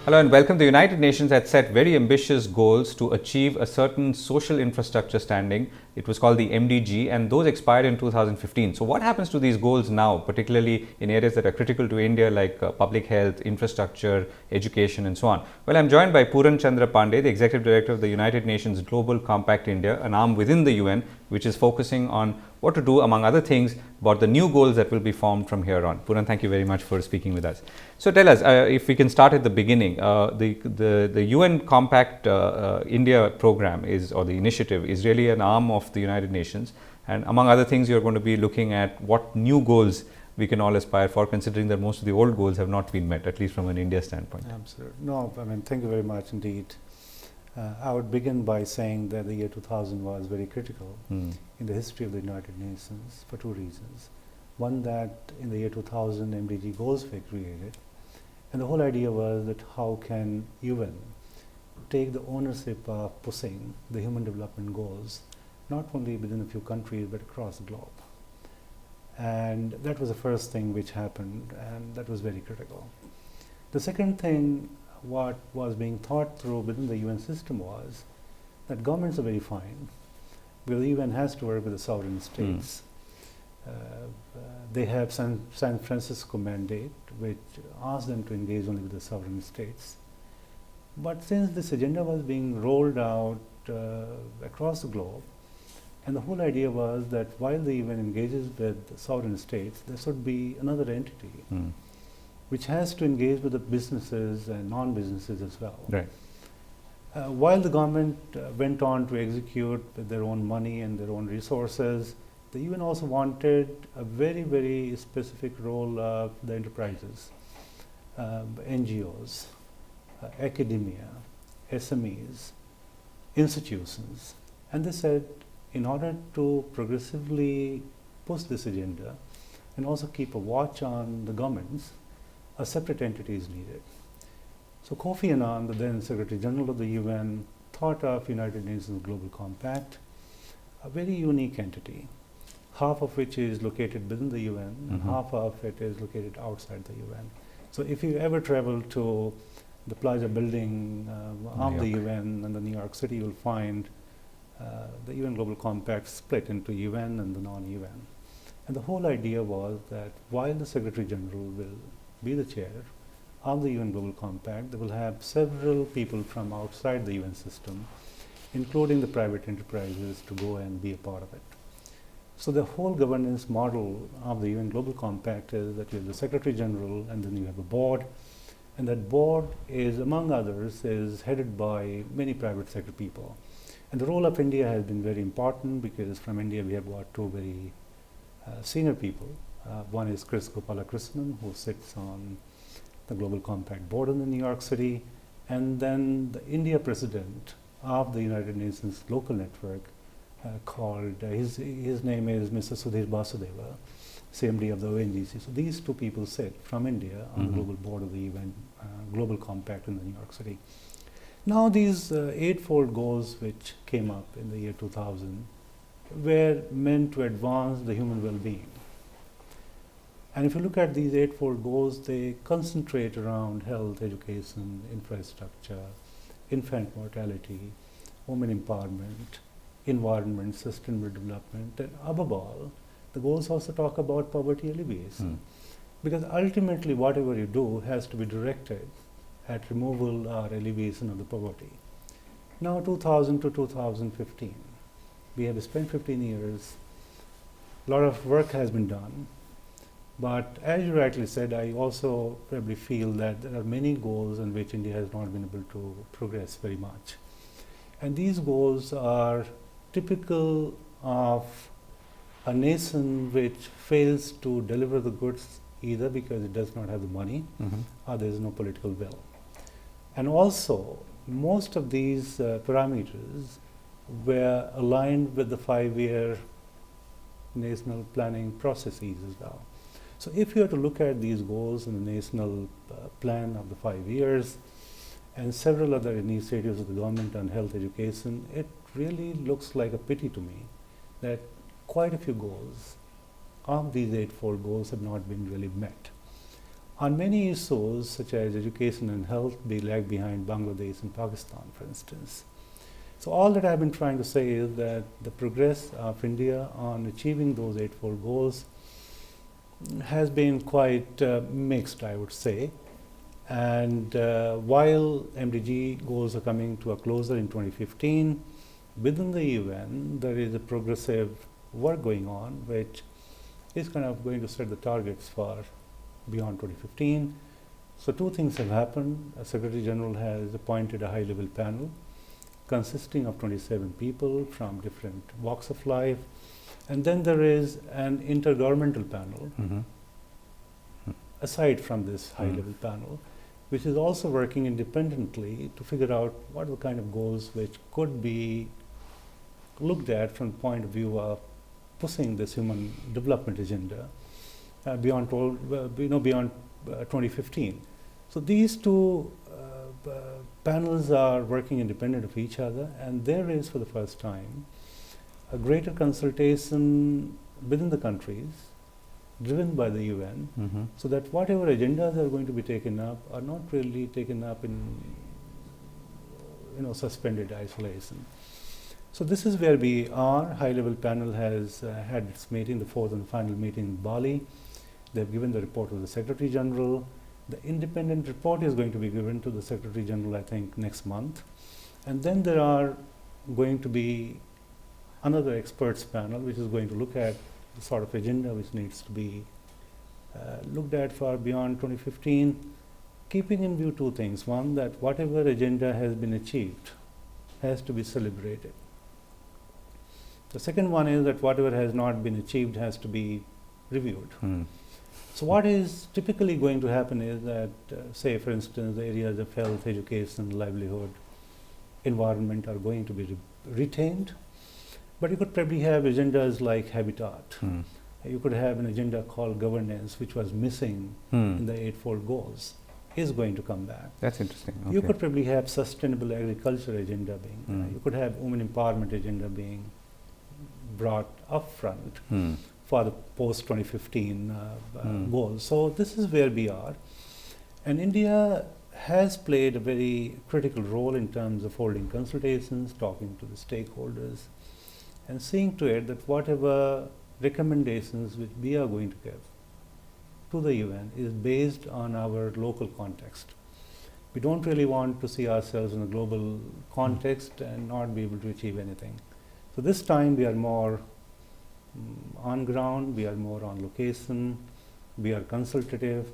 Hello and welcome. The United Nations had set very ambitious goals to achieve a certain social infrastructure standing. It was called the MDG, and those expired in 2015. So what happens to these goals now, particularly in areas that are critical to India like public health, infrastructure, education and so on? Well, I'm joined by Pooran Pandey, the Executive Director of the United Nations Global Compact India, an arm within the UN which is focusing on what to do, among other things, about the new goals that will be formed from here on. Pooran, thank you very much for speaking with us. So tell us, if we can start at the beginning, the UN Compact India program or the initiative is really an arm of the United Nations, and among other things you're going to be looking at what new goals we can all aspire for, considering that most of the old goals have not been met, at least from an India standpoint. Absolutely. No, I mean, thank you very much indeed. I would begin by saying that the year 2000 was very critical in the history of the United Nations for two reasons. One, that in the year 2000 MDG goals were created, and the whole idea was that how can UN take the ownership of pushing the human development goals not only within a few countries but across the globe. And that was the first thing which happened, and that was very critical. The second thing, what was being thought through within the UN system was that governments are very fine, because the UN has to work with the sovereign states. They have San Francisco mandate, which asks them to engage only with the sovereign states. But since this agenda was being rolled out across the globe, and the whole idea was that while the UN engages with the sovereign states, there should be another entity which has to engage with the businesses and non-businesses as well. Right. While the government went on to execute with their own money and their own resources, the UN also wanted a very, very specific role of the enterprises, NGOs, academia, SMEs, institutions. And they said, in order to progressively push this agenda and also keep a watch on the governments, a separate entity is needed. So Kofi Annan, the then Secretary General of the UN, thought of United Nations Global Compact, a very unique entity, half of which is located within the UN and half of it is located outside the UN. So if you ever travel to the Plaza building of the UN in the New York City, you'll find the UN Global Compact split into UN and the non-UN. And the whole idea was that while the Secretary General will be the chair of the UN Global Compact, they will have several people from outside the UN system, including the private enterprises, to go and be a part of it. So the whole governance model of the UN Global Compact is that you have the Secretary General and then you have a board, and that board is, among others, is headed by many private sector people. And the role of India has been very important, because from India we have got two very senior people. One is Chris Gopalakrishnan, who sits on the Global Compact board in the New York City, and then the India president of the United Nations local network called, his name is Mr. Sudhir Basudeva, CMD of the ONGC. So these two people sit from India on the global board of the UN Global Compact in the New York City. Now these eightfold goals which came up in the year 2000 were meant to advance the human well-being. And if you look at these eightfold goals, they concentrate around health, education, infrastructure, infant mortality, women empowerment, environment, sustainable development, and above all, the goals also talk about poverty alleviation. Because ultimately whatever you do has to be directed at removal or alleviation of the poverty. Now 2000 to 2015, we have spent 15 years, a lot of work has been done, but as you rightly said, I also probably feel that there are many goals in which India has not been able to progress very much. And these goals are typical of a nation which fails to deliver the goods, either because it does not have the money or there is no political will. And also, most of these parameters were aligned with the 5-year national planning processes as well. So if you were to look at these goals in the national plan of the 5 years and several other initiatives of the government on health education, it really looks like a pity to me that quite a few goals of these eightfold goals have not been really met. On many issues, such as education and health, we lag behind Bangladesh and Pakistan, for instance. So all that I've been trying to say is that the progress of India on achieving those Eightfold Goals has been quite mixed, I would say. And while MDG goals are coming to a closer in 2015, within the UN there is a progressive work going on, which is kind of going to set the targets for beyond 2015. So two things have happened. A Secretary General has appointed a high-level panel consisting of 27 people from different walks of life. And then there is an intergovernmental panel, aside from this high-level panel, which is also working independently to figure out what are the kind of goals which could be looked at from the point of view of pushing this human development agenda beyond 2015. So these two panels are working independent of each other, and there is, for the first time, a greater consultation within the countries driven by the UN, so that whatever agendas are going to be taken up are not really taken up in suspended isolation. So this is where we are. High-level panel has had its meeting, the fourth and final meeting in Bali. They've given the report to the Secretary General. The independent report is going to be given to the Secretary General, I think, next month. And then there are going to be another experts panel which is going to look at the sort of agenda which needs to be looked at for beyond 2015, keeping in view two things. One, that whatever agenda has been achieved has to be celebrated. The second one is that whatever has not been achieved has to be reviewed. So what is typically going to happen is that, say for instance, the areas of health, education, livelihood, environment are going to be retained, but you could probably have agendas like habitat. You could have an agenda called governance, which was missing in the Eightfold Goals, is going to come back. That's interesting. Okay. You could probably have sustainable agriculture agenda being, you could have women empowerment agenda being brought up front for the post-2015 goals. So this is where we are. And India has played a very critical role in terms of holding consultations, talking to the stakeholders, and seeing to it that whatever recommendations which we are going to give to the UN is based on our local context. We don't really want to see ourselves in a global context and not be able to achieve anything. So this time we are more on ground, we are more on location, we are consultative,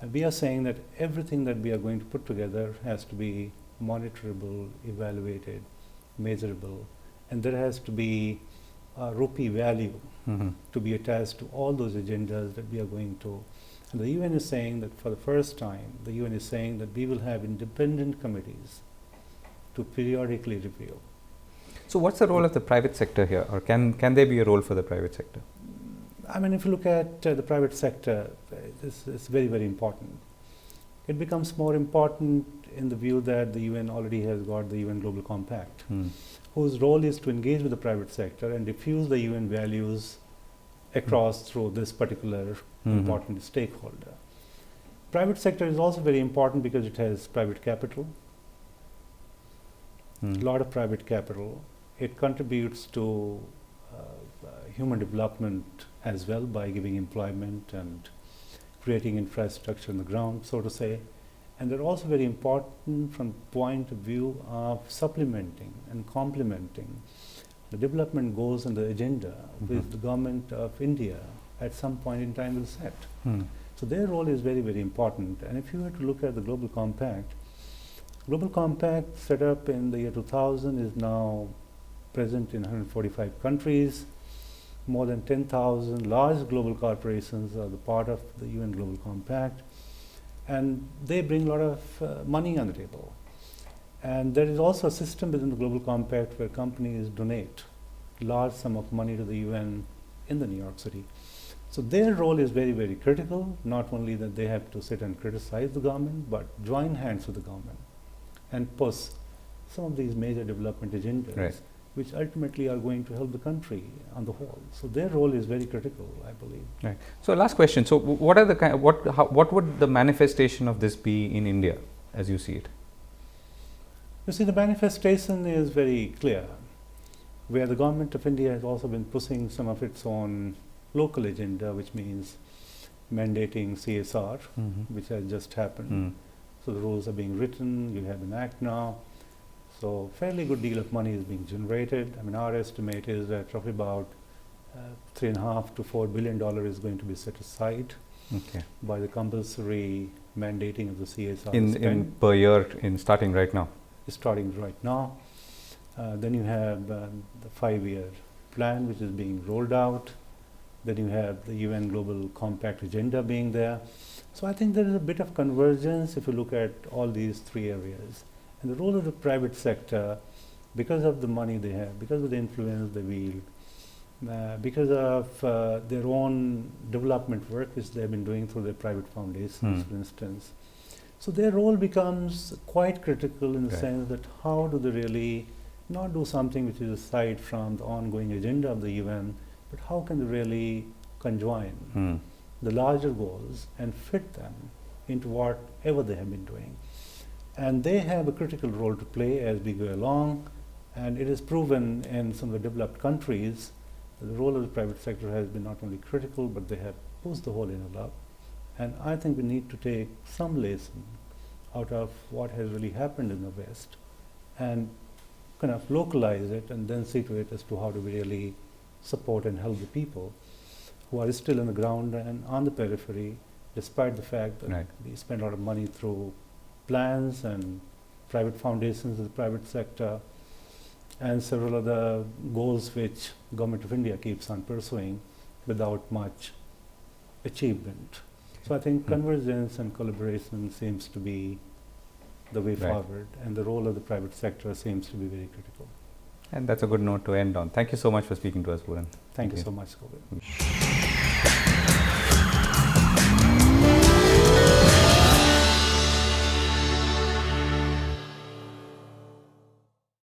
and we are saying that everything that we are going to put together has to be monitorable, evaluated, measurable, and there has to be a rupee value to be attached to all those agendas that we are going to. And the UN is saying that for the first time, the UN is saying that we will have independent committees to periodically review. So what's the role of the private sector here, or can there be a role for the private sector? I mean, if you look at the private sector, this is very, very important. It becomes more important in the view that the UN already has got the UN Global Compact, whose role is to engage with the private sector and diffuse the UN values across through this particular important stakeholder. Private sector is also very important because it has private capital, a lot of private capital. It contributes to human development as well by giving employment and creating infrastructure on the ground, so to say. And they're also very important from the point of view of supplementing and complementing the development goals and the agenda which the government of India at some point in time will set. So their role is very, very important. And if you were to look at the Global Compact set up in the year 2000 is now present in 145 countries. More than 10,000 large global corporations are the part of the UN Global Compact, and they bring a lot of money on the table. And there is also a system within the Global Compact where companies donate large sum of money to the UN in the New York City. So their role is very, very critical, not only that they have to sit and criticize the government, but join hands with the government and push some of these major development agendas which ultimately are going to help the country on the whole. So their role is very critical, I believe. Right. So last question. So what are the what would the manifestation of this be in India, as you see it? You see, the manifestation is very clear, where the government of India has also been pushing some of its own local agenda, which means mandating CSR, which has just happened. So the rules are being written, you have an act now. So fairly good deal of money is being generated. I mean, our estimate is that roughly about $3.5 to $4 billion is going to be set aside by the compulsory mandating of the CSR in per year in starting right now. Starting right now. Then you have the 5-year plan which is being rolled out. Then you have the UN Global Compact agenda being there. So I think there is a bit of convergence if you look at all these three areas. And the role of the private sector, because of the money they have, because of the influence they wield, because of their own development work which they have been doing through their private foundations, for instance. So their role becomes quite critical in the sense that how do they really not do something which is aside from the ongoing agenda of the UN, but how can they really conjoin the larger goals and fit them into whatever they have been doing. And they have a critical role to play as we go along, and it is proven in some of the developed countries that the role of the private sector has been not only critical, but they have pushed the whole envelope. And I think we need to take some lesson out of what has really happened in the West and kind of localize it and then see to it as to how do we really support and help the people who are still on the ground and on the periphery, despite the fact that we spend a lot of money through plans and private foundations of the private sector and several other goals which the government of India keeps on pursuing without much achievement. So I think convergence and collaboration seems to be the way forward, and the role of the private sector seems to be very critical. And that's a good note to end on. Thank you so much for speaking to us, Pooran. Thank you so much, Govindraj.